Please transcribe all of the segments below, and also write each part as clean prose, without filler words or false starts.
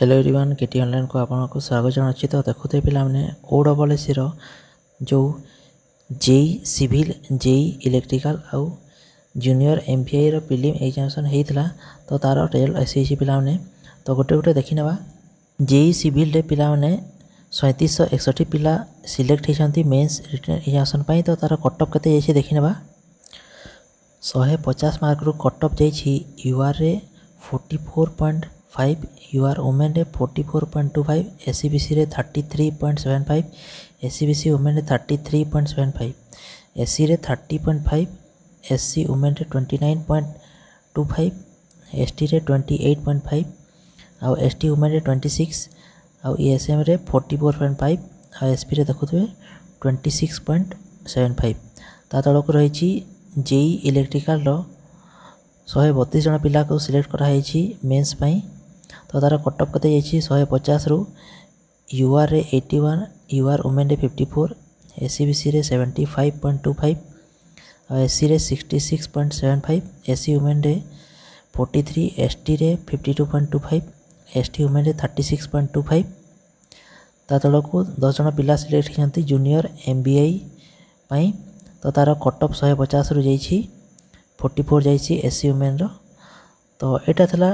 Hello everyone केटी online को आपको स्वागत जनावि। तो देखुते पे ओडब्ल्यूएससी जो जेई सिविल जेई इलेक्ट्रिकल आउ जूनियर एमपीआई प्रिलिम एग्जामिनेशन होता तो तार रिजल्ट आसी पे तो गोटे गोटे देखी ना। जेई सिविल पे 3761 पिला सिलेक्ट होती मेन्स रिटन एग्जामिनेशन तो तार कटअफ के देखी ना। 150 मार्क रू कटअफ जाइए यूआर रे 44.5, यूआर वुमेन रे 44.25, एससीबीसी रे 33.75, एससीबीसी वुमेन रे 33.75, एससी रे 30.5, एससी वुमेन रे 29.25, एसटी रे 28.5 आउ एसटी वुमेन रे 26 आउ ईएसएम रे 44.5 आउ एसपी रे देखुथे 26.75। ता तलक रही जेई इलेक्ट्रिकल 132 जन पिला को सिलेक्ट कराई मेन्स पाई तो तार कटअफ कते 150 रु यूआर रे 81, यूआर वुमेन रे 54, एससीबीसी रे 75.25 और एससी रे 66.75, एससी वुमेन रे 43, एसटी रे 52.25, एसटी वुमेन रे 36.25। ता तल को 10 जन पिला सिलेक्ट होती जूनियर एमबीआई पाई तो तार कटअफ 150 रु जाइए 44 जाइए एससी वुमेन रो। तो यहाँ था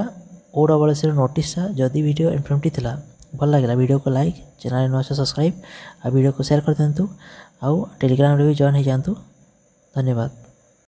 ओडब्ल्यूएससी नोटिस। जदि वीडियो इनफॉर्मेटिव था भल लगे वीडियो को लाइक, चैनल नुआ सब्सक्राइब, आ वीडियो को शेयर कर दिंतु, आउ टेलीग्राम रे भी जॉइन हो जातु। धन्यवाद।